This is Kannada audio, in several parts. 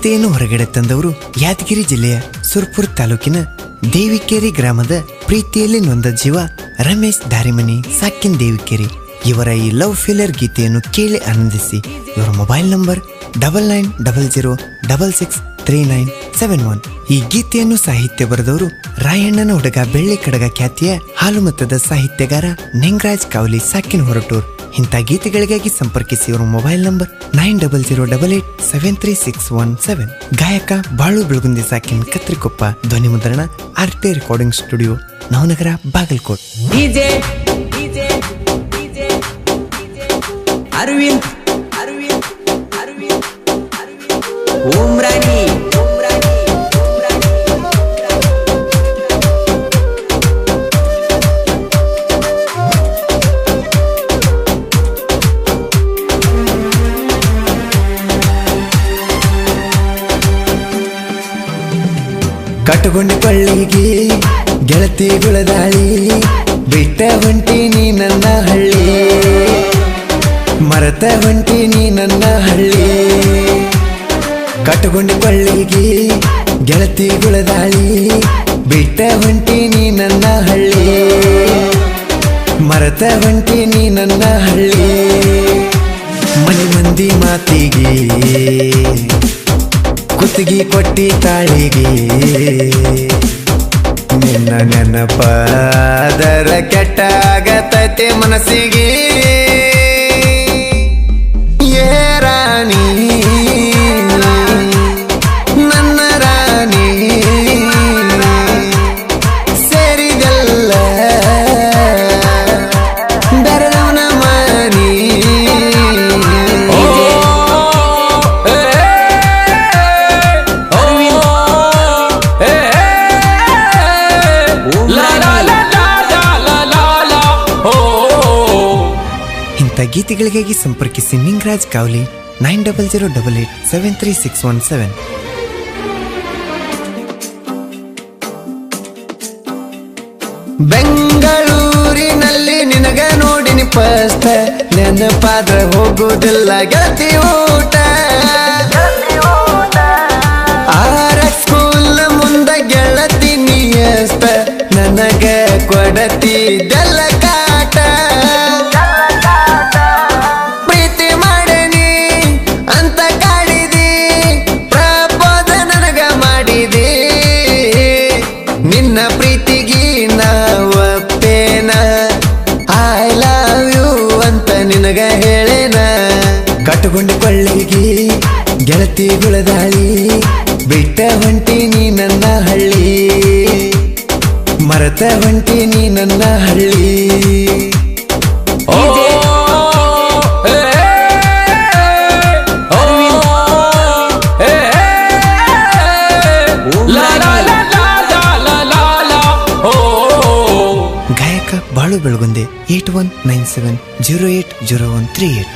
ಗೀತೆಯನ್ನು ಹೊರಗಡೆ ತಂದವರು ಯಾದಗಿರಿ ಜಿಲ್ಲೆಯ ಸುರ್ಪುರ್ ತಾಲೂಕಿನ ದೇವಿಕೆರೆ ಗ್ರಾಮದ ಪ್ರೀತಿಯಲ್ಲಿ ನೊಂದ ಜೀವ ರಮೇಶ್ ದಾರಿಮನಿ ಸಾಕಿನ್ ದೇವಿಕೆರೆ. ಇವರ ಈ ಲವ್ ಫೇಲಿಯರ್ ಗೀತೆಯನ್ನು ಕೇಳಿ ಆನಂದಿಸಿ. ಇವರ ಮೊಬೈಲ್ ನಂಬರ್ 9900663971. ಈ ಗೀತೆಯನ್ನು ಸಾಹಿತ್ಯ ಬರೆದವರು ರಾಯಣ್ಣನ ಹುಡುಗ ಬೆಳ್ಳಿ ಕಡಗ ಖ್ಯಾತಿಯ ಹಾಲುಮತದ ಸಾಹಿತ್ಯಗಾರ ನೆಂಗರಾಜ್ ಕಾವಲಿ ಸಾಕಿನ್ ಹೊರಟೂರ್. ಇಂಥ ಗೀತೆಗಳಿಗಾಗಿ ಸಂಪರ್ಕಿಸಿ. ಇವರ ಮೊಬೈಲ್ ನಂಬರ್ 9008873617. ಗಾಯಕ ಬಾಳು ಬೆಳಗುಂದಿ ಸಾಕಿನ್ ಕತ್ರಿಕೊಪ್ಪ. ಧ್ವನಿ ಮುದ್ರಣ RT recording studio Navanagar Bagalkot. Arvind Umrani ಕಟ್ಟುಕೊಂಡಿ ಕೊಳ್ಳಿಗೆ ಗೆಳತಿಗಳ ದಾಳಿ, ಬಿಟ್ಟ ಹೊಂಟಿನಿ ನನ್ನ ಹಳ್ಳಿ, ಮರತ ಹೊಂಟಿನಿ ನನ್ನ ಹಳ್ಳಿ. ಕಟ್ಟುಕೊಂಡಿ ಕೊಳ್ಳಿಗೆ ಗೆಳತಿಗಳ ದಾಳಿ, ಬಿಟ್ಟ ಹೊಂಟಿನಿ ನನ್ನ ಹಳ್ಳಿ, ಮರತ ಹೊಂಟಿನಿ ನನ್ನ ಹಳ್ಳಿ. ಮನೆ ಮಂದಿ ಮಾತಿಗೆ ಕುತ್ತಿಗೆ ಕೊಟ್ಟಿ ತಾಳಿಗೆ, ನಿನ್ನ ನೆನಪಾದರ ಕೆಟ್ಟಾಗತೈತೆ ಮನಸ್ಸಿಗೆ. ಏ ರಾಣಿ ನನ್ನ ರಾಣಿ, ಸೇರಿದಲ್ಲ ಬೆರಳವನ ಮನಿ. ಗೀತೆಗಳಿಗಾಗಿ ಸಂಪರ್ಕಿಸಿ ನಿಂಗರಾಜ್ ಕಾವಲಿ 9008873617. ಬೆಂಗಳೂರಿನಲ್ಲಿ ನಿನಗ ನೋಡಿನಿ ಫಸ್ಟ್, ನೆನಪಾದ್ರ ಹೋಗುವುದಿಲ್ಲ ಗೆಳತಿ ಊಟ. ಸ್ಕೂಲ್ ಮುಂದ ಗೆಳತಿ ನೀಯಸ್ತ, ನನಗ ಕೊಡತಿದ್ದಲ್ಲ ಕಾಟ. ಪ್ರೀತಿ ಮಾಡನಿ ಅಂತ ಕಾಡಿದಿ, ಪ್ರಪೋದ ನನಗ ಮಾಡಿದಿ. ನಿನ್ನ ಪ್ರೀತಿಗೆ ನಾವಪ್ಪೇನ, ಐ ಲವ್ ಯು ಅಂತ ನಿನಗ ಹೇಳೇನ. ಕಟ್ಟುಕೊಂಡು ಕೊಳ್ಳಿಗೆ ಗೆಳತಿಗಳ ದಾಳಿ, ಬಿಟ್ಟ ಹೊಂಟಿನಿ ನನ್ನ ಹಳ್ಳಿ, ಮರತ ಹೊಂಟಿನಿ ನನ್ನ ಹಳ್ಳಿ. ಗಾಯಕ ಬಾಳು ಬೆಳಗುಂದೆ 8197080138.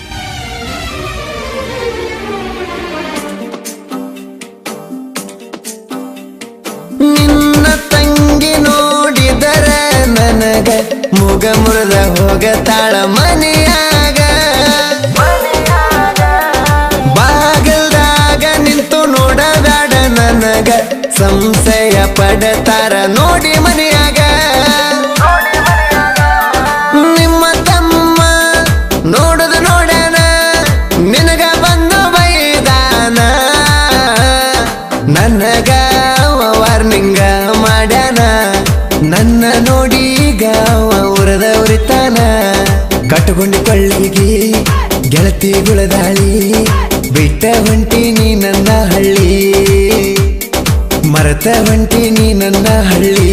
ನಿನ್ನ ತಂಗಿ ನೋಡಿದರ ನನಗ ಮುಗ ಮುರಿದ ಹೋಗತಾಳ ಮನೆಯಾಗ. ಬಾಗಲ್ದಾಗ ನಿಂತು ನೋಡಬೇಡ ನನಗ, ಸಂಶಯ ಪಡತಾರ ನೋಡಿ ಮನೆಯಾಗ. ನಿಮ್ಮ ತಮ್ಮ ನೋಡುದ ನೋಡ್ಯಾನ, ನಿನಗ ಬಂದು ಬೈದಾನ. ನನಗ ವಾರ್ನಿಂಗ ಮಾಡ್ಯಾನ, ನನ್ನ ನೋಡಿ ಗಾವ ಉರದ ಉರಿತಾನ. ಕಟ್ಟುಕೊಂಡಿ ಕೊಳ್ಳಿಗೆ ಗೆಳತಿಗಳ ದಾಳಿ, ಬಿಟ್ಟ ಹೊಂಟಿನಿ ನನ್ನ ಹಳ್ಳಿ, ಮರತ ಹೊಂಟಿನಿ ನನ್ನ ಹಳ್ಳಿ.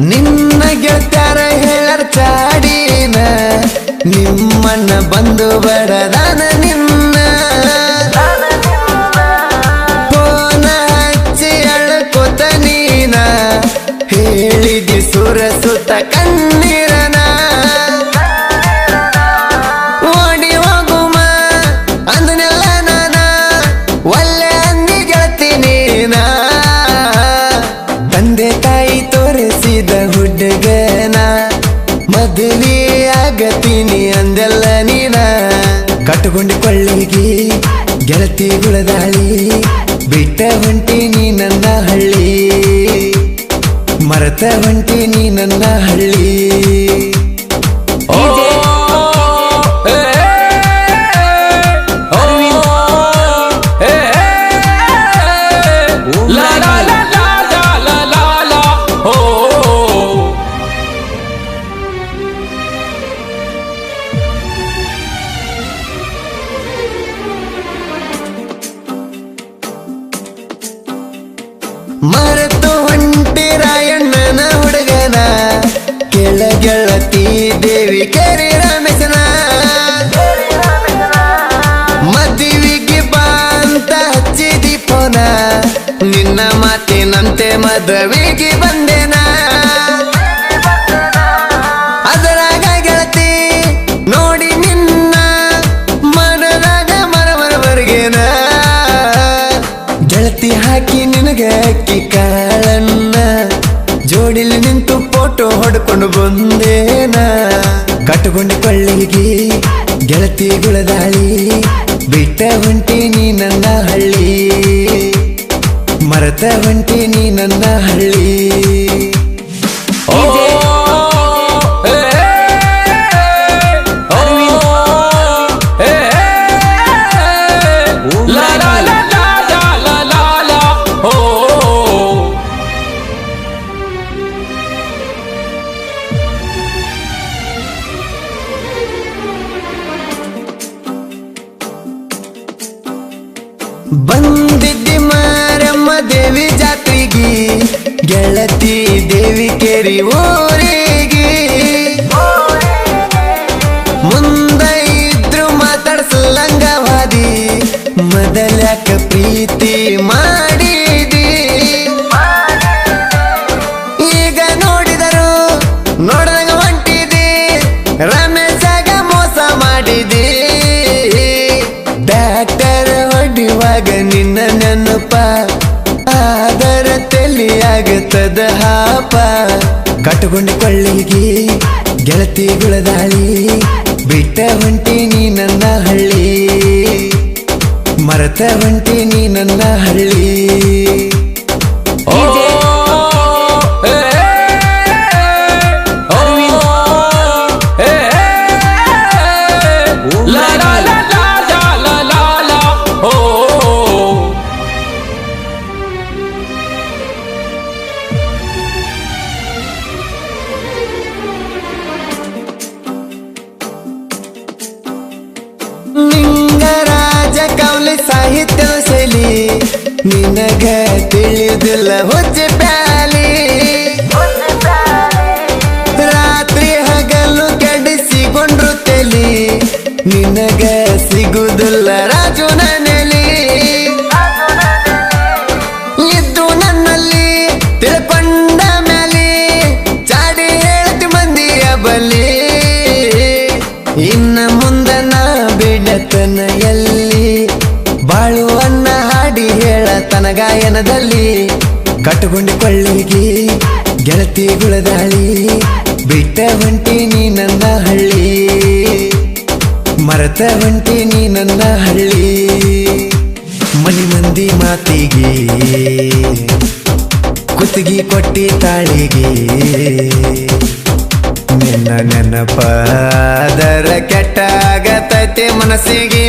ನಿನ್ನ ಗೆಳತ್ಯಾರ ಹೇಳರ್ ಚಾಡಿನ, ನಿಮ್ಮನ್ನ ಬಂದು ಬಡದಾನ ನಿನ್ನ. ಫೋನ ಹಚ್ಚಿ ಅಳ್ಕೋತ ನೀನ ಹೇಳಿದಿ ಸುರ ಸುತ್ತ ಕಣ್ಣೀರನ ಓಡಿ ಹೋಗುಮ ಅಂದನೆಲ್ಲ ನಾನ ಒಳ್ಳೆ ಅಂದಿ ಗೆಳತಿ ನೀನ ತಂದೆ ತಾಯಿ ತೋರಿಸಿದ ಹುಡುಗನ ಮದುವೆ ಆಗತೀನಿ ಅಂದೆಲ್ಲ ನೀನ ಕಟ್ಟುಕೊಂಡಿಕೊಳ್ಳಿಗಿ ಗೆಳತಿಗಳ ದಾಳಿ ಬಿಟ್ಟ ಹೊಂಟೀನಿ ನನ್ನ ಹಳ್ಳಿ ಮರೆತ ಹೊಂಟೀನಿ ನನ್ನ ಹಳ್ಳಿ ಮರೆತು ಹೊಂಟಿ ರಾಯಣ್ಣನ ಹುಡುಗನ ಕೆಳ ಗೆಳತಿ ದೇವಿ ಕೆರಿ ರಮೇಶನ ಮದುವೆಗೆ ಬಾ ಅಂತ ಹಚ್ಚಿದಿ ಫೋನ ನಿನ್ನ ಮಾತಿನಂತೆ ಮದುವೆಗೆ ಬಂದೆನ ಅದರಾಗ ಗೆಳತಿ ನೋಡಿ ನಿನ್ನ ಮನದಾಗ ಮರವರೆಗೇನ ಗೆಳತಿ ಹಾಕಿ ನಿನಗ ಅಕ್ಕಿ ಕಾಳನ್ನ ಜೋಡಿಲಿ ನಿಂತು ಫೋಟೋ ಹೊಡ್ಕೊಂಡು ಬಂದೇನ ಕಟ್ಟುಕೊಂಡಿಕೊಳ್ಳಿಗಿ ಗೆಳತಿಗಳ ದಾಳಿ ಬಿಟ್ಟ ಹೊಂಟೀನಿ ನನ್ನ ಹಳ್ಳಿ ಮರೆತ ಹೊಂಟೀನಿ ನನ್ನ ಹಳ್ಳಿ ಬಂದಿದ್ದಿ ಮಾರಮ್ಮ ದೇವಿ ಜಾತ್ರೆಗೆ ಗೆಳತಿ ದೇವಿ ಕೇರಿ ಊರಿಗೆ ಮುಂದ ಇದ್ರು ಮಾತಾಡ್ಸಲಂಗವಾದಿ ಮೊದಲ್ಯಾಕ ಪ್ರೀತಿ ಮಾಡಿದಿ ಈಗ ನೋಡಿದರು ನೋಡ್ದಂಗ ಹೊಂಟಿದಿ ರಮೇಶಾಗ ಮೋಸ ಮಾಡಿದಿ ಡಾಕ್ಟರ್ ಹೊಡಿವಾಗ ನಿನ್ನ ನೆನಪ ಆದರ ತಲಿಯಾಗುತ್ತದ ಹಾಪ ಕಟ್ಟುಕೊಂಡಿಕೊಳ್ಳಿಗಿ ಗೆಳತಿಗಳ ದಾಳಿ ಬಿಟ್ಟ ಹೊಂಟೀನಿ ನನ್ನ ಹಳ್ಳಿ ಮರೆತ ಹೊಂಟೀನಿ ನನ್ನ ಹಳ್ಳಿ ನಿಂಗರಾಜ ಕವಲಿ ಸಾಹಿತ್ಯದ ಶೈಲಿ ನಿನಗ ತಿಳಿದಿಲ್ಲ ಹುಚ್ಚ ಪ್ಯಾಲಿ ರಾತ್ರಿ ಹಗಲು ಕೆಡಿಸಿಕೊಂಡ್ರು ತಲಿ ನಿನಗ ಸಿಗುದಿಲ್ಲ ರಾಜು ನೆಲಿ ಇದ್ದು ನನ್ನಲ್ಲಿ ತಿಳ್ಕೊಂಡ ಮ್ಯಾಲಿ ಚಾಡಿ ಹೇಳ್ತಿ ಮಂದಿಯ ಬಲಿ ಇನ್ನ ಮುಂದ ನಾ ಬಿಡತನ ಎಲ್ಲಿ ಬಾಳುವನ್ನ ಹಾಡಿ ಹೇಳತನ ಗಾಯನದಲ್ಲಿ ಕಟ್ಟುಕೊಂಡಿಕೊಳ್ಳಿಗಿ ಗೆಳತಿಗಳ ದಾಳಿ ಬಿಟ್ಟ ಹೊಂಟೀನಿ ನನ್ನ ಹಳ್ಳಿ ಮರೆತ ಹೊಂಟೀನಿ ನನ್ನ ಹಳ್ಳಿ ಮನಿ ಮಂದಿ ಮಾತಿಗೆ ಕುತ್ತಿಗೆ ಕೊಟ್ಟಿ ತಾಳಿಗೆ ನಿನ್ನ ನೆನಪಾದರ ಕೆಟ್ಟಾಗತೈತೆ ಮನಸ್ಸಿಗೆ